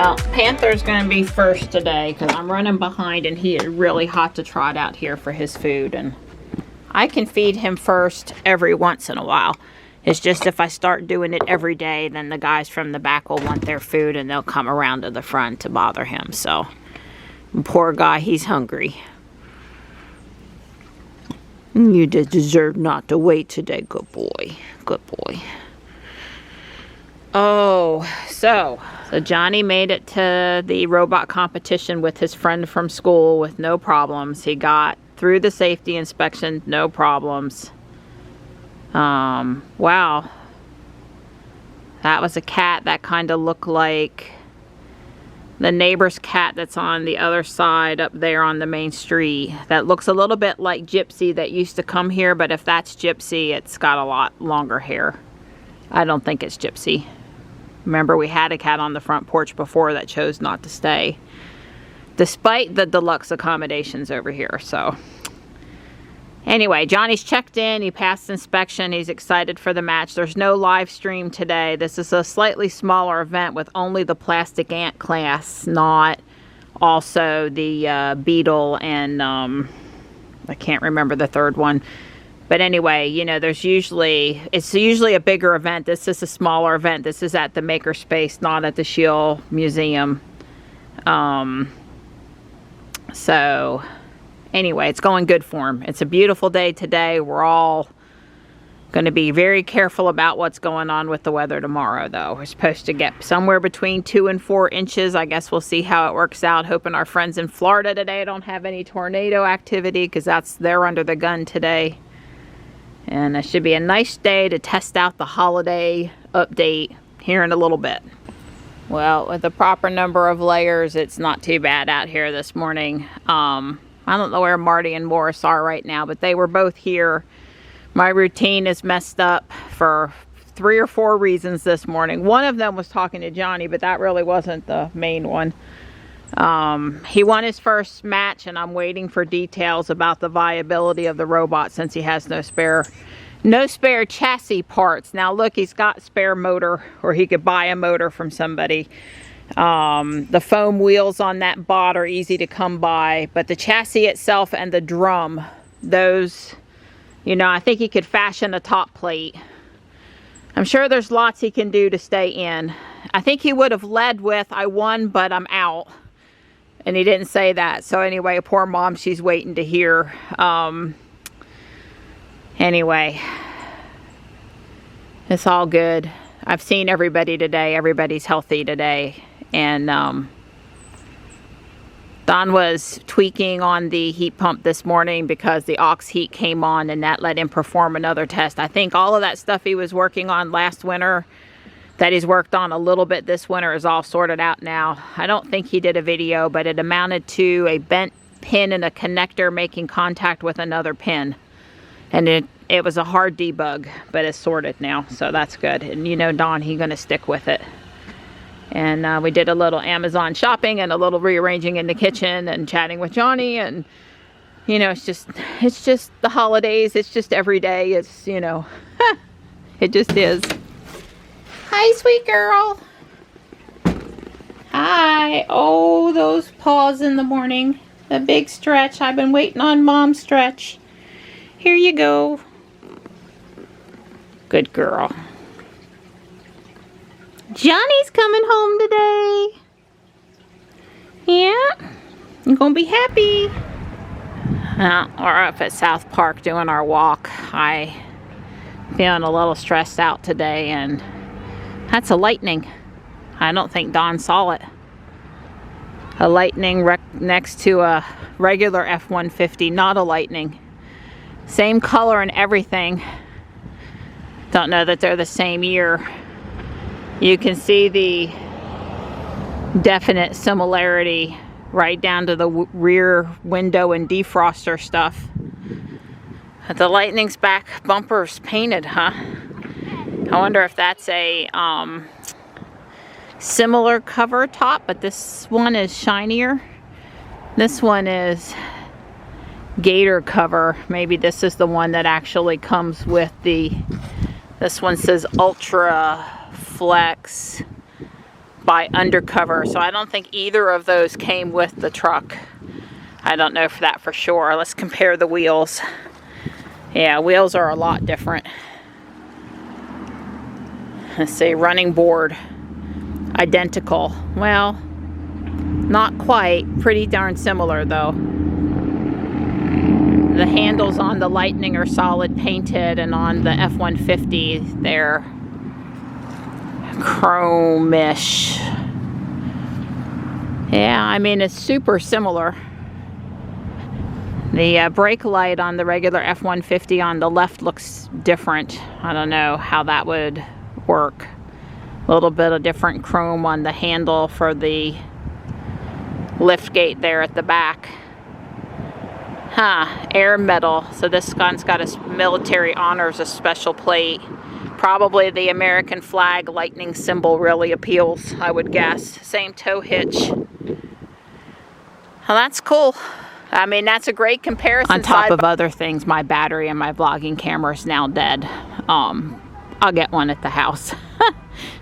Well, Panther's going to be first today because I'm running behind and he is really hot to trot out here for his food. And I can feed him first every once in a while. It's just if I start doing it every day, then the guys from the back will want their food and they'll come around to the front to bother him. So, poor guy, he's hungry. You deserve not to wait today, good boy. Good boy. Oh, so Johnny made it to the robot competition with his friend from school with no problems. He got through the safety inspection, no problems. Wow. That was a cat that kind of looked like the neighbor's cat that's on the other side up there on the main street. That looks a little bit like Gypsy that used to come here, but if that's Gypsy, it's got a lot longer hair. I don't think it's Gypsy. Remember, we had a cat on the front porch before that chose not to stay, despite the deluxe accommodations over here. So anyway, Johnny's checked in. He passed inspection. He's excited for the match. There's no live stream today. This is a slightly smaller event with only the plastic ant class, not also the beetle and I can't remember the third one. But anyway, you know, it's usually a bigger event. This is a smaller event. This is at the Makerspace, not at the Shield Museum. So anyway, it's going good for him. It's a beautiful day today. We're all going to be very careful about what's going on with the weather tomorrow, though. We're supposed to get somewhere between 2 and 4 inches. I guess we'll see how it works out. Hoping our friends in Florida today don't have any tornado activity, because they're under the gun today. And it should be a nice day to test out the holiday update here in a little bit. Well, with the proper number of layers, it's not too bad out here this morning. I don't know where Marty and Morris are right now, but they were both here. My routine is messed up for 3 or 4 reasons this morning. One of them was talking to Johnny, but that really wasn't the main one. He won his first match, and I'm waiting for details about the viability of the robot since he has no spare chassis parts. Now look, he's got spare motor, or he could buy a motor from somebody. The foam wheels on that bot are easy to come by, but the chassis itself and the drum, those, you know, I think he could fashion a top plate. I'm sure there's lots he can do to stay in. I think he would have led with, I won, but I'm out. And he didn't say that. So anyway, poor mom, she's waiting to hear. Anyway, it's all good. I've seen everybody today. Everybody's healthy today. And Don was tweaking on the heat pump this morning because the aux heat came on, and that let him perform another test. I think all of that stuff he was working on last winter that he's worked on a little bit this winter is all sorted out now. I don't think he did a video, but it amounted to a bent pin and a connector making contact with another pin. And it was a hard debug, but it's sorted now, so that's good. And you know Don, he's gonna stick with it. And we did a little Amazon shopping and a little rearranging in the kitchen and chatting with Johnny, and you know, it's just the holidays. It's just every day. It's, you know, it just is. Hi, sweet girl. Hi. Oh, those paws in the morning. A big stretch. I've been waiting on Mom's stretch. Here you go. Good girl. Johnny's coming home today. Yeah. I'm gonna be happy. We're up at South Park doing our walk. I feeling a little stressed out today, and that's a lightning. I don't think Don saw it. A lightning next to a regular F-150, not a lightning. Same color and everything. Don't know that they're the same year. You can see the definite similarity right down to the rear window and defroster stuff. The lightning's back bumper's painted, huh? I wonder if that's a similar cover top, but this one is shinier. This one is gator cover. Maybe this is the one that actually comes with the, this one says Ultra Flex by undercover. So I don't think either of those came with the truck. I don't know for that for sure. Let's compare the wheels. Yeah, wheels are a lot different. Let's see, running board, identical. Well, not quite. Pretty darn similar though. The handles on the Lightning are solid painted, and on the F-150 they're chrome-ish. Yeah, I mean, it's super similar. The brake light on the regular F-150 on the left looks different. I don't know how that would work. A little bit of different chrome on the handle for the lift gate there at the back. Air metal. So this one's got a military honors, a special plate. Probably the American flag lightning symbol really appeals, I would guess. Same tow hitch. Well, that's cool. I mean, that's a great comparison. On top of other things, my battery and my vlogging camera is now dead. I'll get one at the house.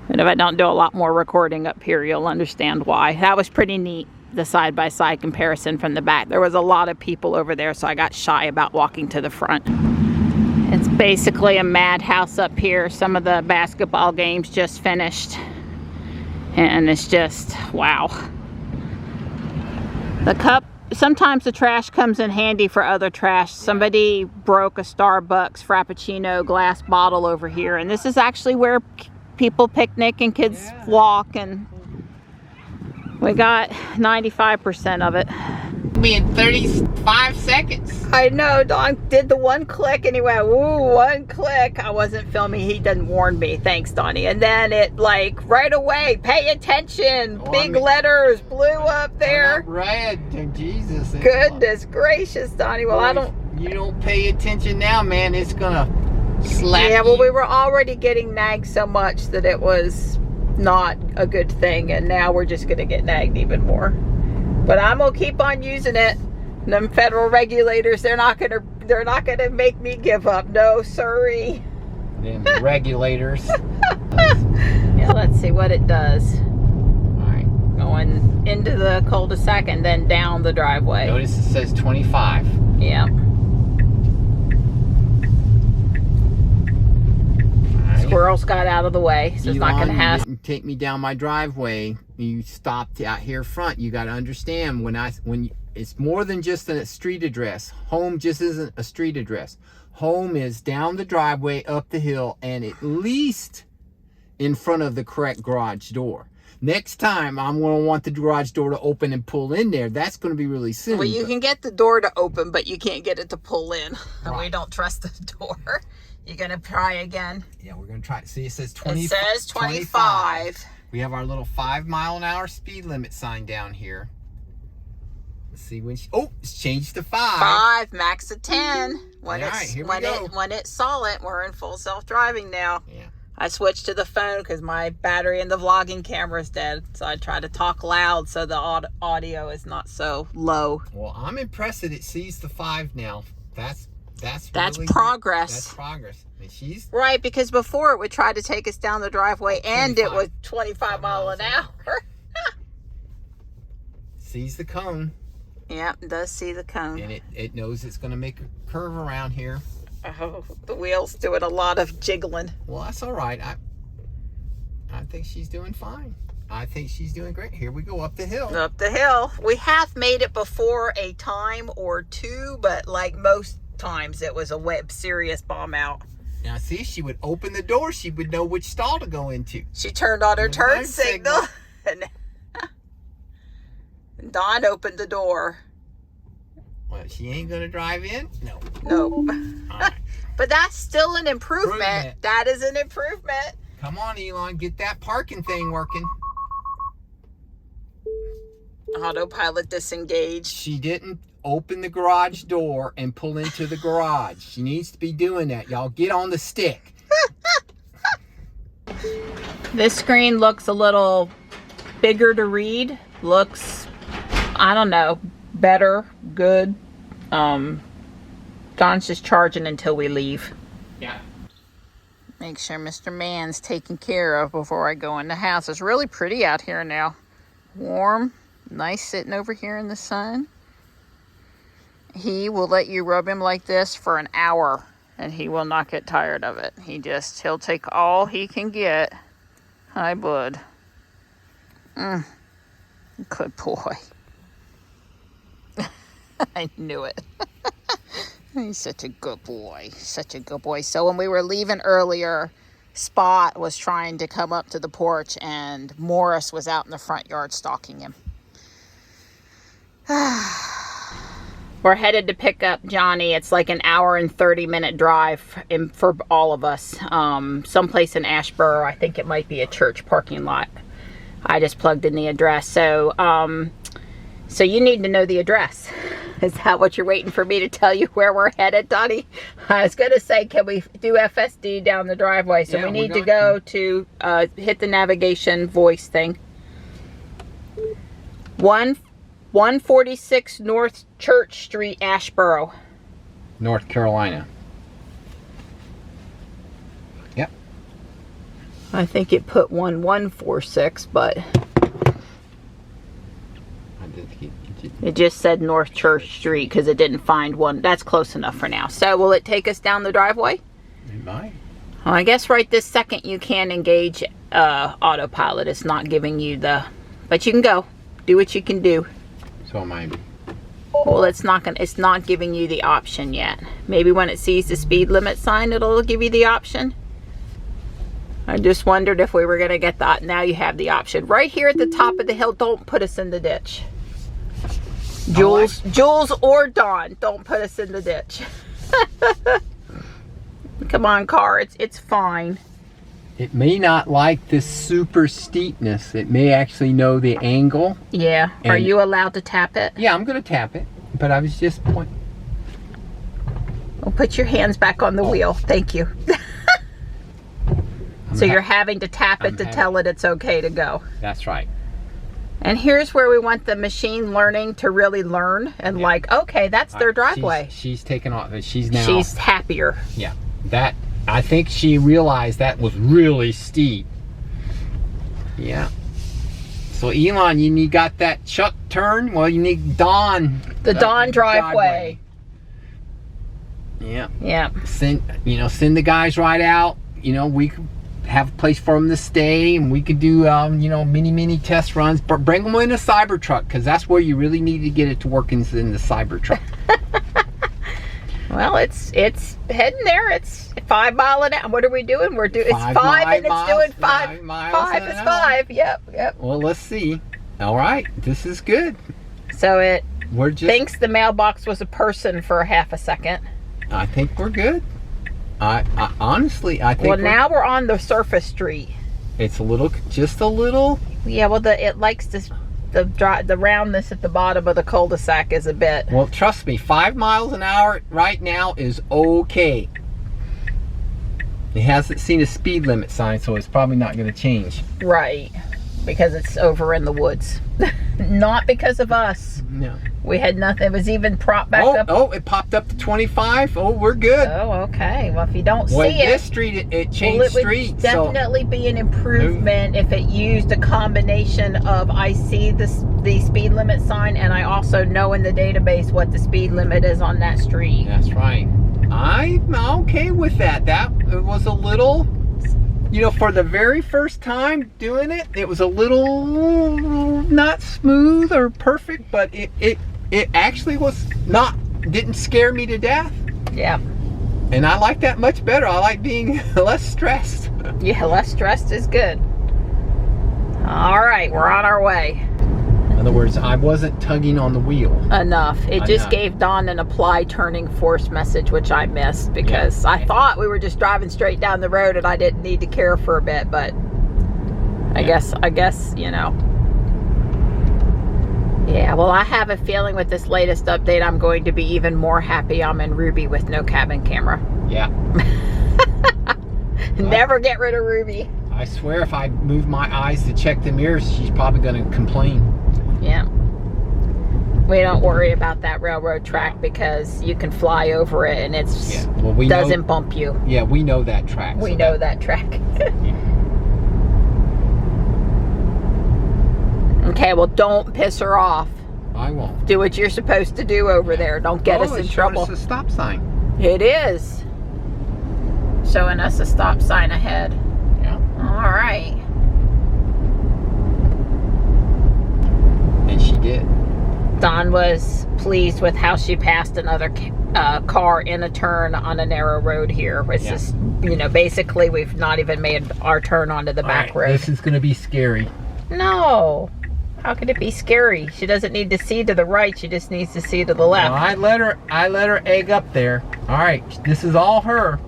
And if I don't do a lot more recording up here, you'll understand why. That was pretty neat, the side-by-side comparison from the back. There was a lot of people over there, so I got shy about walking to the front. It's basically a madhouse up here. Some of the basketball games just finished. And it's just, wow. The cup, sometimes the trash comes in handy for other trash. Somebody broke a Starbucks Frappuccino glass bottle over here, and this is actually where people picnic and kids walk, and we got 95% of it. Be in 35 seconds. I know, Don did the one click and he went, ooh, one click. I wasn't filming, he didn't warn me. Thanks, Donnie. And then it, like, right away, pay attention. Big letters blew up there. Red, Jesus. Goodness gracious, Donnie. Well, you don't pay attention now, man. It's gonna slap you. Yeah, well, we were already getting nagged so much that it was not a good thing, and now we're just gonna get nagged even more. But I'm gonna keep on using it. Them federal regulators, they're not gonna make me give up. No, sorry. Them regulators. Yeah, let's see what it does. All right. Going into the cul-de-sac and then down the driveway. Notice it says 25. Yeah. Squirrel's got out of the way, so it's not gonna have. You didn't take me down my driveway. You stopped out here front. You got to understand it's more than just a street address. Home just isn't a street address. Home is down the driveway, up the hill, and at least in front of the correct garage door. Next time, I'm going to want the garage door to open and pull in there. That's going to be really soon. Well, you can get the door to open, but you can't get it to pull in. Right. We don't trust the door. You're going to try again? Yeah, we're going to try. See, it says 20. It says 25. We have our little 5-mile-an-hour speed limit sign down here. Let's see when it's changed to 5. 5, max of 10. When it saw it, we're in full self-driving now. Yeah. I switched to the phone because my battery in the vlogging camera is dead. So I try to talk loud so the audio is not so low. Well, I'm impressed that it sees the 5 now. That's really progress. Good. That's progress. And she's right, because before it would try to take us down the driveway and it was 25 miles an hour. Sees the cone. Yeah, it does see the cone. And it knows it's going to make a curve around here. Oh, the wheel's doing a lot of jiggling. Well, that's all right. I think she's doing fine. I think she's doing great. Here we go up the hill. Up the hill. We have made it before a time or two, but like most times it was a serious bomb out. Now see, she would open the door, she would know which stall to go into. She turned on her turn signal. And Dawn opened the door. Well, she ain't gonna drive in? No. Nope. All right. But that's still an improvement. That is an improvement. Come on, Elon, get that parking thing working. Autopilot disengaged. She didn't open the garage door and pull into the garage. She needs to be doing that. Y'all get on the stick. This screen looks a little bigger to read. Looks, I don't know, better, good. Don's just charging until we leave. Yeah. Make sure Mr. Man's taken care of before I go in the house. It's really pretty out here now. Warm, nice sitting over here in the sun. He will let you rub him like this for an hour and he will not get tired of it. He'll take all he can get. Hi, bud. Good boy. I knew it. He's such a good boy. Such a good boy. So when we were leaving earlier, Spot was trying to come up to the porch and Morris was out in the front yard stalking him. We're headed to pick up Johnny. It's like an hour and 30-minute drive for all of us. Someplace in Asheboro. I think it might be a church parking lot. I just plugged in the address. So you need to know the address. Is that what you're waiting for me to tell you where we're headed, Donnie? I was going to say, can we do FSD down the driveway? So yeah, we need to go to hit the navigation voice thing. 146 North Church Street, Asheboro, North Carolina. Yep. I think it put 1146, but it just said North Church Street because it didn't find one. That's close enough for now. So will it take us down the driveway? It might. Well, I guess right this second you can engage autopilot. It's not giving you the, but you can go. Do what you can do. So maybe. Well, it's not giving you the option yet. Maybe when it sees the speed limit sign, it'll give you the option. I just wondered if we were going to get that. Now you have the option. Right here at the top of the hill, don't put us in the ditch. Jules or Dawn, don't put us in the ditch. Come on, car, it's fine. It may not like this super steepness. It may actually know the angle. Yeah. Are you allowed to tap it? Yeah, I'm going to tap it. But I was just pointing. Well, put your hands back on the wheel. Thank you. So you're having to tap it to tell it it's okay to go. That's right. And here's where we want the machine learning to really learn and like, okay, that's their driveway. She's taken off. She's happier. Yeah. I think she realized that was really steep. Yeah. So Elon, you got that Chuck turn. Well, you need Dawn. The Dawn driveway. Yeah. Yeah. Send the guys right out. We could have a place for them to stay, and we could do mini test runs. But bring them in a Cybertruck because that's where you really need to get it to work in the Cybertruck. Well, it's heading there. It's 5 miles an hour. What are we doing? It's 5 and it's doing 5 miles. 5 is 5. Yep. Well, let's see. All right, this is good. So it thinks the mailbox was a person for half a second. I think we're good. I honestly, I think. Well, now we're on the surface street. It's just a little. Yeah. Well, it likes this. The roundness at the bottom of the cul-de-sac is a bit. Well, trust me, 5 miles an hour right now is okay. It hasn't seen a speed limit sign, so it's probably not going to change. Right, because it's over in the woods. Not because of us. No. We had nothing. It was even propped back up. Oh, it popped up to 25. Oh, we're good. Oh, okay. Well, if you don't see it. This street, it changed street. It would definitely be an improvement if it used a combination of I see the speed limit sign and I also know in the database what the speed limit is on that street. That's right. I'm okay with that. That was a little, for the very first time doing it, it was a little not smooth or perfect, but it actually didn't scare me to death. Yeah. And I like that much better. I like being less stressed. Yeah, less stressed is good. All right, we're on our way. In other words, I wasn't tugging on the wheel. Enough. It just gave Dawn an apply turning force message, which I missed because I thought we were just driving straight down the road and I didn't need to care for a bit, but I guess, Yeah, well, I have a feeling with this latest update, I'm going to be even more happy I'm in Ruby with no cabin camera. Yeah. Never get rid of Ruby. I swear if I move my eyes to check the mirrors, she's probably going to complain. Yeah. We don't worry about that railroad track because you can fly over it and it's we doesn't bump you. Yeah, we know that track. We know that track. Okay, well, don't piss her off. I won't. Do what you're supposed to do over there. Don't get us in trouble. It's a stop sign. It is. Showing us a stop sign ahead. Yeah. All right. And she did. Dawn was pleased with how she passed another car in a turn on a narrow road here. It's just, you know, basically we've not even made our turn onto the back road. This is going to be scary. No. How could it be scary? She doesn't need to see to the right. She just needs to see to the left. No, I let her egg up there. All right. This is all her.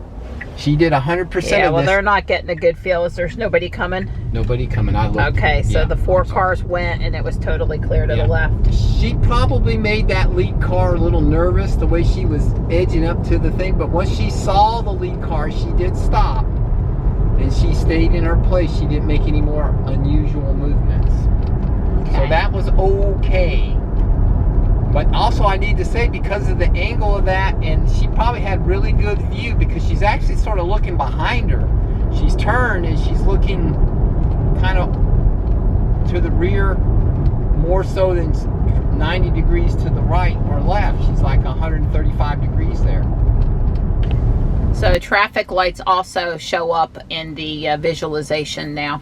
She did 100% of this. Yeah, well, they're not getting a good feel. Is there's nobody coming? Nobody coming. I looked. Okay, so the 4 cars went and it was totally clear to the left. She probably made that lead car a little nervous the way she was edging up to the thing, but once she saw the lead car, she did stop and she stayed in her place. She didn't make any more unusual movements. Okay. So that was okay. But also I need to say, because of the angle of that, and she probably had really good view because she's actually sort of looking behind her. She's turned and she's looking kind of to the rear more so than 90 degrees to the right or left. She's like 135 degrees there. So traffic lights also show up in the visualization now.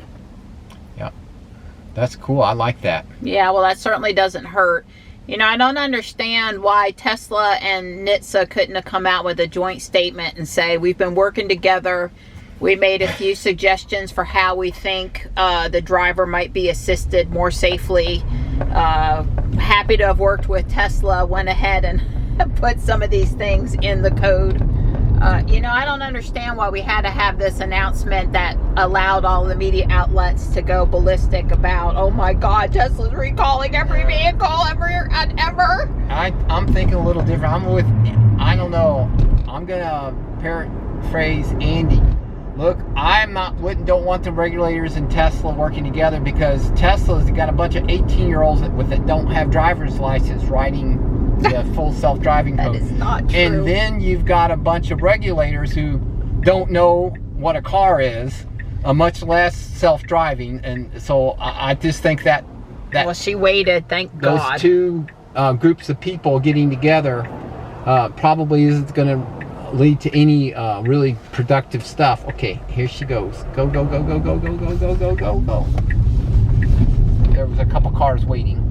Yep. That's cool. I like that. Yeah, well, that certainly doesn't hurt. You know, I don't understand why Tesla and NHTSA couldn't have come out with a joint statement and say, we've been working together. We made a few suggestions for how we think the driver might be assisted more safely. Happy to have worked with Tesla, went ahead and put some of these things in the code. You know, I don't understand why we had to have this announcement that allowed all the media outlets to go ballistic about, oh my God, Tesla's recalling every vehicle ever. I'm thinking a little different. I don't know. I'm going to paraphrase Andy. Look, don't want the regulators and Tesla working together because Tesla's got a bunch of 18-year-olds that don't have driver's license riding the full self-driving code. That is not true. And then you've got a bunch of regulators who don't know what a car is, much less self-driving. And so I just think that well, she waited, thank God. Those two groups of people getting together probably isn't going to lead to any really productive stuff. Okay, here she goes. Go, go, go, go, go, go, go, go, go, go, go. There was a couple cars waiting.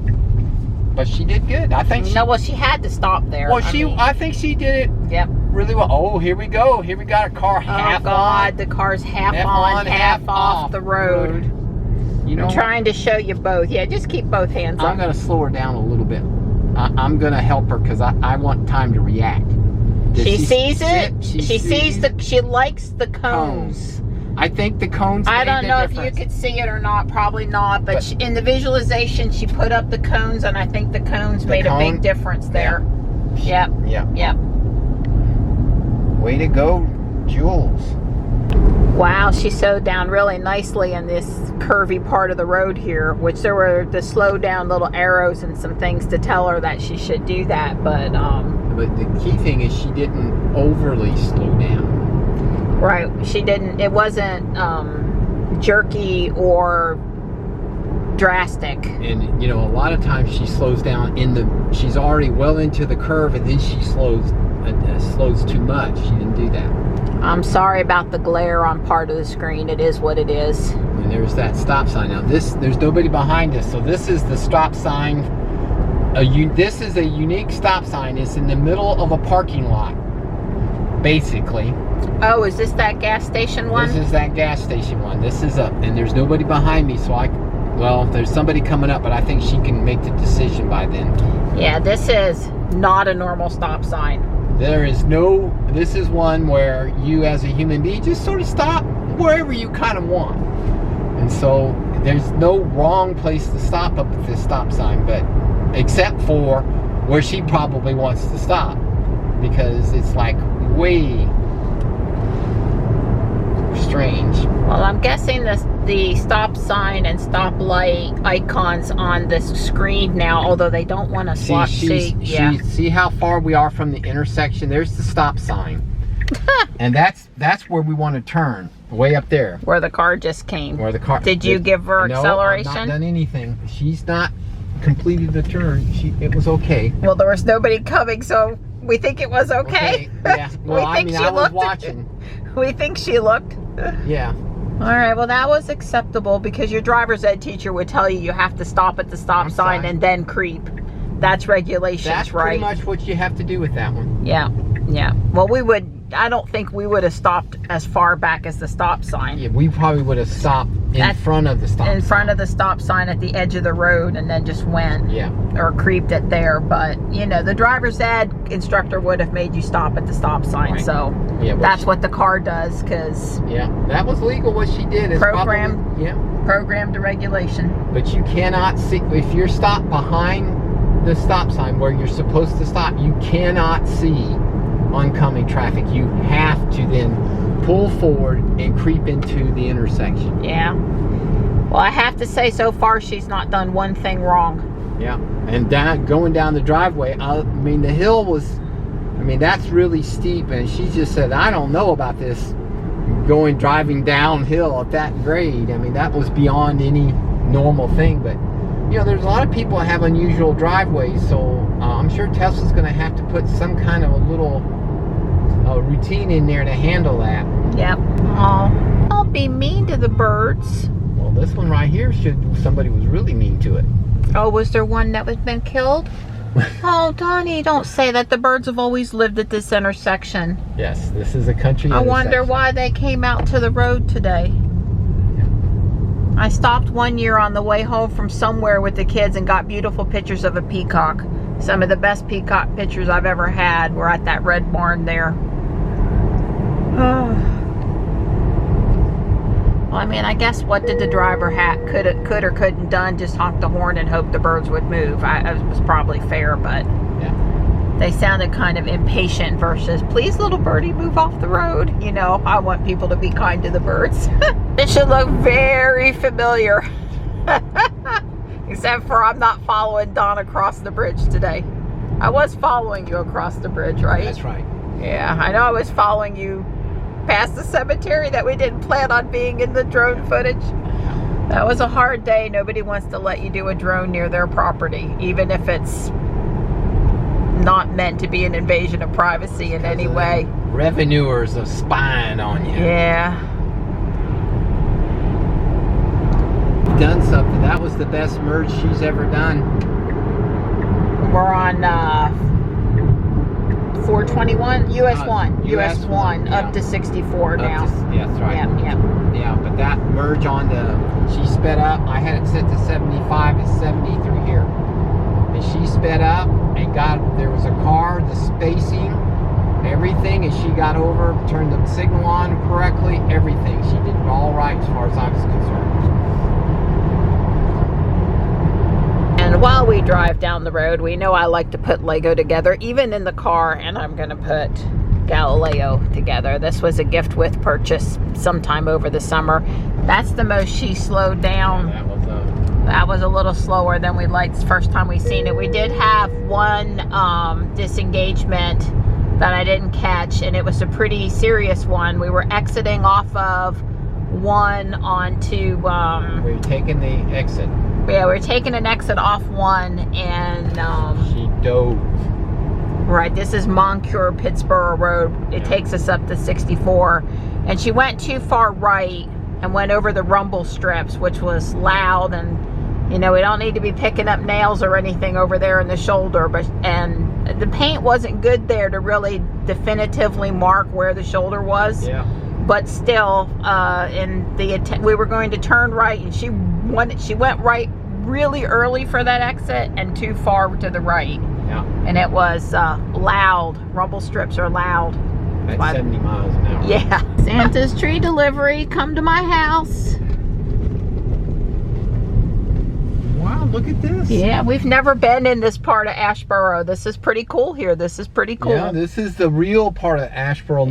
But she did good. I think well, she had to stop there. Well, I think she did it really well. Oh, here we go. Here we got a car half on. The car's half on, half off the road. You know, I'm trying to show you both. Yeah, just keep both hands up. I'm going to slow her down a little bit. I'm going to help her because I want time to react. She sees it. She likes the cones. I think the cones I don't know if you could see it or not. Probably not. But in the visualization, she put up the cones, and I think the cones made a big difference there. Yep. Way to go, Jules. Wow, she slowed down really nicely in this curvy part of the road here, which there were the slow down little arrows and some things to tell her that she should do that. But the key thing is she didn't overly slow down. Right, she didn't. It wasn't jerky or drastic. And you know, a lot of times she slows down she's already well into the curve, and then she slows too much. She didn't do that. I'm sorry about the glare on part of the screen. It is what it is. And there's that stop sign. Now there's nobody behind us, so this is the stop sign. This is a unique stop sign. It's in the middle of a parking lot, basically. Oh, is this that gas station one? This is that gas station one. This is and there's nobody behind me, so well, there's somebody coming up, but I think she can make the decision by then. Yeah, this is not a normal stop sign. This is one where you as a human being just sort of stop wherever you kind of want. And so there's no wrong place to stop up at this stop sign, but except for where she probably wants to stop, because it's like way strange. Well, I'm guessing the stop sign and stop light icons on this screen now, although they don't want to See how far we are from the intersection? There's the stop sign. And that's where we want to turn, way up there. Where the car just came. Where the car. Did you give her acceleration? No, I've not done anything. She's not completed the turn. It was okay. Well, there was nobody coming, so we think it was okay. Yeah. Well, I was watching. We think she looked. Yeah. All right, well, that was acceptable because your driver's ed teacher would tell you have to stop at the stop sign and then creep. That's regulations, That's right? Pretty much what you have to do with that one. Yeah. Well, I don't think we would have stopped as far back as the stop sign. Yeah, we probably would have stopped in front of the stop sign. In front of the stop sign at the edge of the road and then just went. Yeah. Or creeped it there. But, you know, the driver's ed instructor would have made you stop at the stop sign. Right. So that's what the car does because... Yeah, that was legal what she did. It's programmed to regulation. But you cannot see, if you're stopped behind the stop sign where you're supposed to stop, you cannot see oncoming traffic. You have to then pull forward and creep into the intersection. Yeah. Well, I have to say, so far she's not done one thing wrong. Yeah. And going down the driveway, I mean, the hill was, that's really steep, and she just said, I don't know about this driving downhill at that grade. That was beyond any normal thing. But you know, there's a lot of people that have unusual driveways, so I'm sure Tesla's going to have to put some kind of a little routine in there to handle that. Yep. Oh, don't be mean to the birds. Well, this one right here somebody was really mean to it. Oh, was there one that was been killed? Oh, Donnie, don't say that. The birds have always lived at this intersection. Yes, this is a country intersection. I wonder why they came out to the road today. I stopped one year on the way home from somewhere with the kids and got beautiful pictures of a peacock. Some of the best peacock pictures I've ever had were at that red barn there. Well, I guess what did the driver could or couldn't done? Just honk the horn and hope the birds would move. It was probably fair, but they sounded kind of impatient versus, please, little birdie, move off the road. You know, I want people to be kind to the birds. It should look very familiar. Except for I'm not following Don across the bridge today. I was following you across the bridge, right? That's right. Yeah, I know I was following you past the cemetery that we didn't plan on being in the drone footage. That was a hard day. Nobody wants to let you do a drone near their property, even if it's not meant to be an invasion of privacy in any way. Revenuers of spying on you. Yeah. Done something. That was the best merge she's ever done. We're on 421 US 1 up to 64 now. Yeah, that's right. Yeah, but that merge she sped up. I had it set to 75 and 70 through here. And she sped up and there was a car, the spacing, everything, and she got over, turned the signal on correctly, everything. She did it all right as far as I was concerned. And while we drive down the road, we know I like to put Lego together, even in the car, and I'm going to put Galileo together. This was a gift with purchase sometime over the summer. That's the most she slowed down. Yeah, that was a little slower than we liked the first time we seen it. We did have one disengagement that I didn't catch, and it was a pretty serious one. We were exiting off of one onto... we were taking the exit. Yeah, we were taking an exit off one, and... she dove. Right, this is Moncure Pittsburgh Road. It takes us up to 64. And she went too far right and went over the rumble strips, which was loud, and you know, we don't need to be picking up nails or anything over there in the shoulder, and the paint wasn't good there to really definitively mark where the shoulder was. Yeah. But still, we were going to turn right, and she went right really early for that exit and too far to the right. Yeah. And it was loud. Rumble strips are loud. At 70 miles an hour. Yeah. Santa's tree delivery. Come to my house. Wow, look at this. Yeah, we've never been in this part of Asheboro. This is pretty cool here. This is pretty cool. Yeah, this is the real part of Asheboro,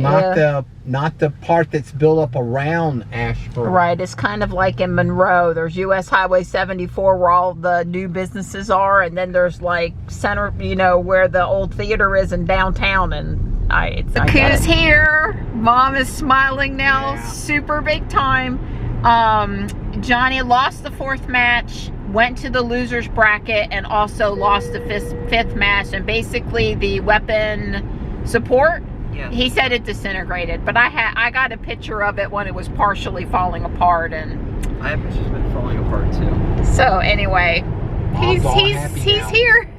not the part that's built up around Asheboro. Right, it's kind of like in Monroe. There's US Highway 74 where all the new businesses are, and then there's like center, you know, where the old theater is in downtown. And the coos here. Mom is smiling now, super big time. Johnny lost the 4th match, went to the losers bracket, and also lost the 5th match. And basically the weapon support, he said it disintegrated, but I got a picture of it when it was partially falling apart, and I have pictures of it falling apart too. So anyway, he's now. here.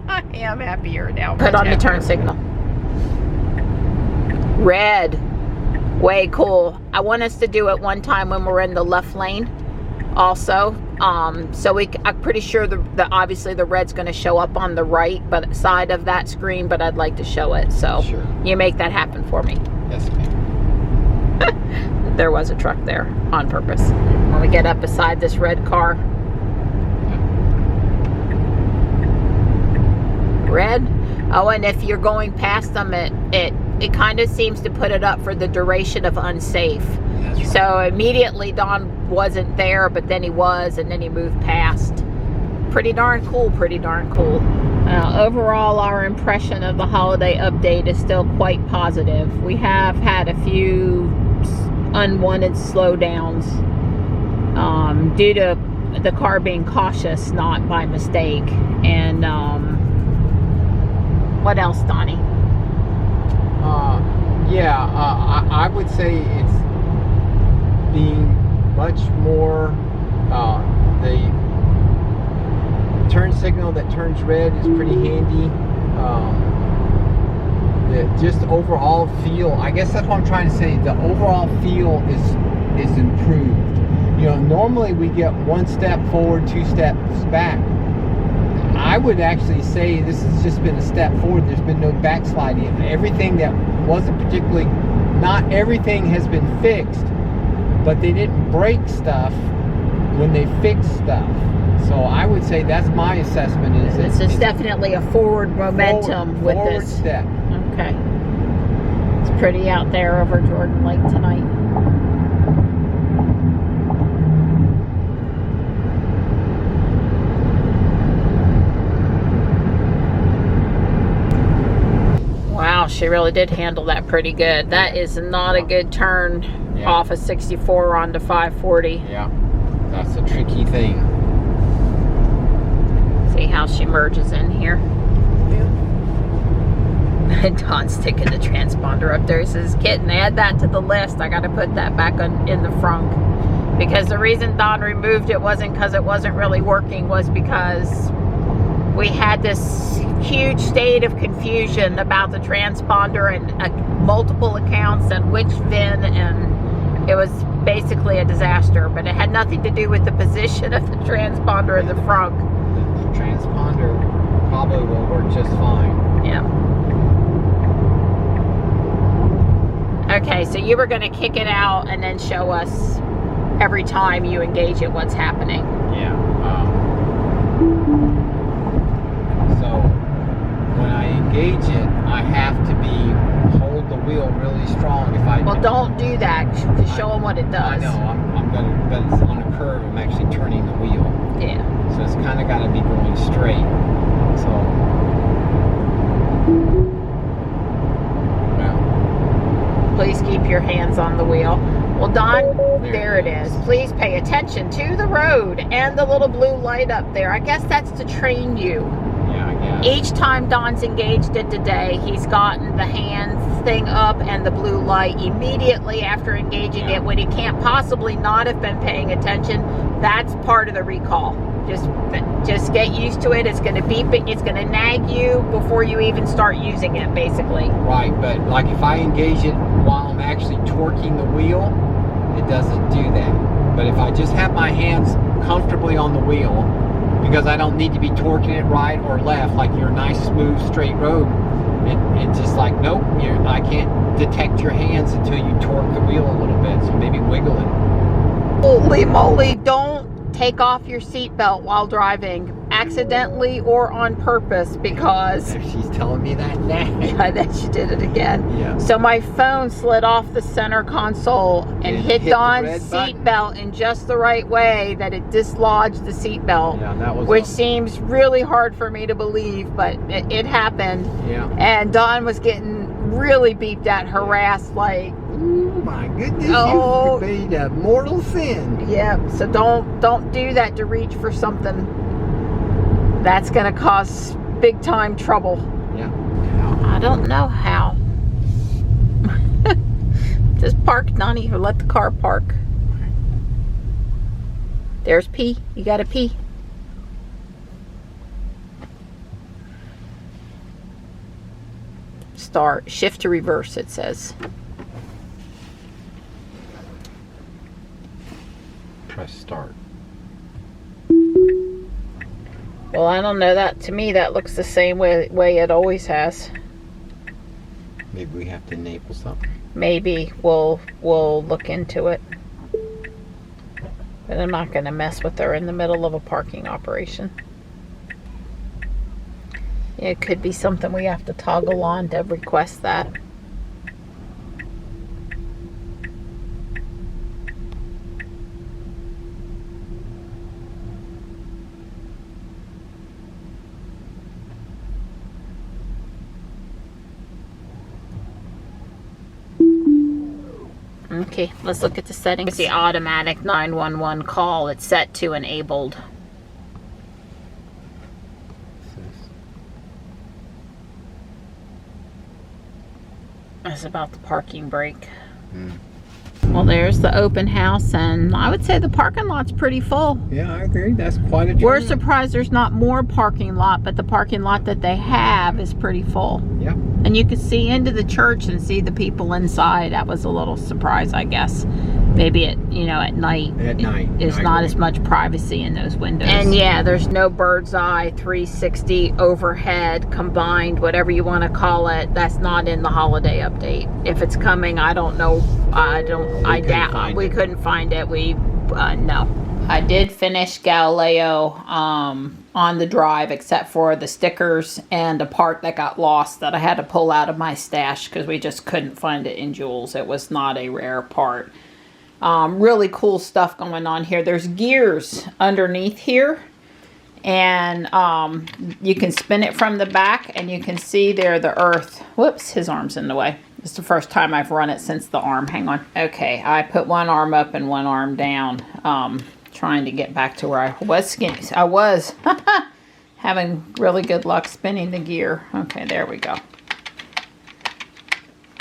I am happier now. Put on the turn signal. Red. Way cool. I want us to do it one time when we're in the left lane also. So I'm pretty sure the obviously the red's going to show up on the right side of that screen, but I'd like to show it. So sure. You make that happen for me. Yes, ma'am. There was a truck there on purpose. When we get up beside this red car. Red. Oh, and if you're going past them, it kind of seems to put it up for the duration of unsafe. That's right. So immediately Don wasn't there, but then he was, and then he moved past. Pretty darn cool, pretty darn cool. Overall, our impression of the holiday update is still quite positive. We have had a few unwanted slowdowns due to the car being cautious, not by mistake. And what else, Donnie? I would say it's being much more, the turn signal that turns red is pretty handy. The just overall feel, I guess that's what I'm trying to say, the overall feel is improved. You know, normally we get 1 step forward, 2 steps back. I would actually say this has just been a step forward. There's been no backsliding. Everything that wasn't particularly, not everything has been fixed, but they didn't break stuff when they fixed stuff. So I would say that's my assessment. This is definitely a forward momentum with forward this. Step. Okay. It's pretty out there over Jordan Lake tonight. Wow, she really did handle that pretty good. That is not a good turn off of 64 onto 540. Yeah, that's a tricky thing. See how she merges in here. Yeah. Don's sticking the transponder up there. He says, "Kitten, add that to the list. I got to put that back in the frunk." Because the reason Don removed it wasn't because it wasn't really working, was because we had this huge state of confusion about the transponder and multiple accounts and which VIN, and it was basically a disaster. But it had nothing to do with the position of the transponder in the frunk. The transponder probably will work just fine. Yeah. Okay, so you were going to kick it out and then show us every time you engage it what's happening. Yeah. So when I engage it, I have to hold the wheel really strong. Well, don't do that. Just show them what it does. I know. I'm gonna, but it's on a curve. I'm actually turning the wheel. Yeah. So it's kind of got to be going straight. So. Well. Please keep your hands on the wheel. Well, Don, there it is. Please pay attention to the road and the little blue light up there. I guess that's to train you. Yeah, I guess. Each time Don's engaged it today, he's gotten the hand thing up and the blue light immediately after engaging it when he can't possibly not have been paying attention. That's part of the recall. Just get used to it. It's going to beep it. It's going to nag you before you even start using it, basically. Right, but like if I engage it while I'm actually torquing the wheel, it doesn't do that. But if I just have my hands comfortably on the wheel, because I don't need to be torquing it right or left like your nice smooth straight road, it's just like, nope, I can't detect your hands until you torque the wheel a little bit, so maybe wiggle it. Holy moly, don't take off your seatbelt while driving, accidentally or on purpose, because She's telling me that now. yeah, then she did it again. Yeah. So my phone slid off the center console and hit hit the Dawn's red button. seatbelt in just the right way that it dislodged the seatbelt. Yeah, that was which awesome. seems really hard for me to believe, but it happened. Yeah. And Dawn was getting really beeped at, harassed, like, Oh my goodness, Oh. you made a mortal sin. yeah. So don't do that to reach for something that's gonna cause big time trouble. Yeah. I don't know how. Just park, Donnie, or let the car park. There's P. You gotta pee. Start. Shift to reverse, it says. Press start. Well, I don't know. That to me, that looks the same way it always has. Maybe we have to enable something. Maybe we'll look into it. But I'm not going to mess with her in the middle of a parking operation. It could be something we have to toggle on to request that. Okay, let's look at the settings. It's the automatic 911 call. It's set to enabled. That's about the parking brake. Well, there's the open house, and I would say the parking lot's pretty full. Yeah, I agree. That's quite a turnout. We're surprised there's not more parking lot, but the parking lot that they have is pretty full. Yeah. And you could see into the church and see the people inside. That was a little surprise, I guess. Maybe at night. At night. There's I not agree. as much privacy in those windows. And yeah, there's no bird's eye 360 overhead combined, whatever you want to call it. That's not in the holiday update. If it's coming, I don't know. I doubt we couldn't find it. No. I did finish Galileo on the drive, except for the stickers and a part that got lost that I had to pull out of my stash because we just couldn't find it in Jules. It was not a rare part. Really cool stuff going on here. There's gears underneath here, and you can spin it from the back, and you can see there the earth. Whoops, his arm's in the way. It's the first time I've run it since the arm. Hang on. Okay, I put one arm up and one arm down, trying to get back to where I was skinny. I was having really good luck spinning the gear. Okay, there we go.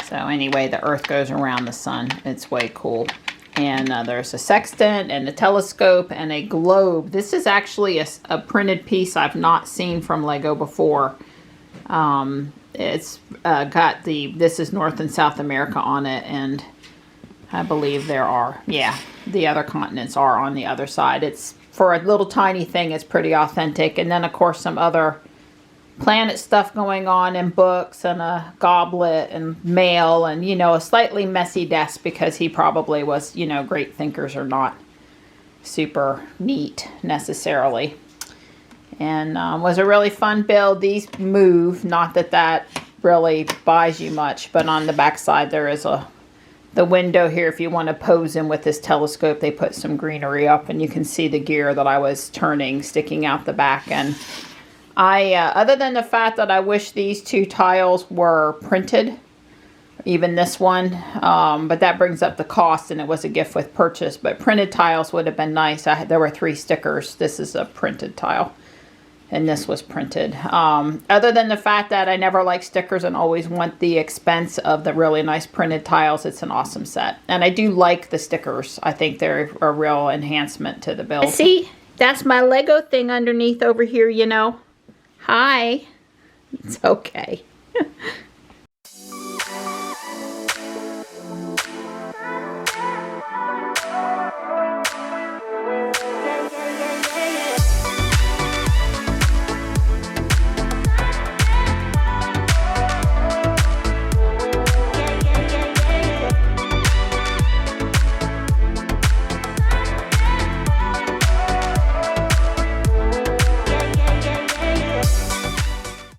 So anyway, the earth goes around the sun. It's way cool. And there's a sextant and a telescope and a globe. This is actually a printed piece I've not seen from Lego before. It's got this is North and South America on it, and I believe there are, yeah, the other continents are on the other side. It's, for a little tiny thing, it's pretty authentic. And then, of course, some other planet stuff going on, and books, and a goblet, and mail, and, a slightly messy desk because he probably was, great thinkers are not super neat necessarily. And was a really fun build. These move, not that really buys you much, but on the back side there is the window here. If you want to pose him with this telescope, they put some greenery up, and you can see the gear that I was turning sticking out the back. And I, other than the fact that I wish these two tiles were printed, even this one, but that brings up the cost, and it was a gift with purchase. But printed tiles would have been nice. There were 3 stickers. This is a printed tile, and this was printed. Other than the fact that I never like stickers and always want the expense of the really nice printed tiles, it's an awesome set. And I do like the stickers. I think they're a real enhancement to the build. See, that's my Lego thing underneath over here, Hi. It's okay.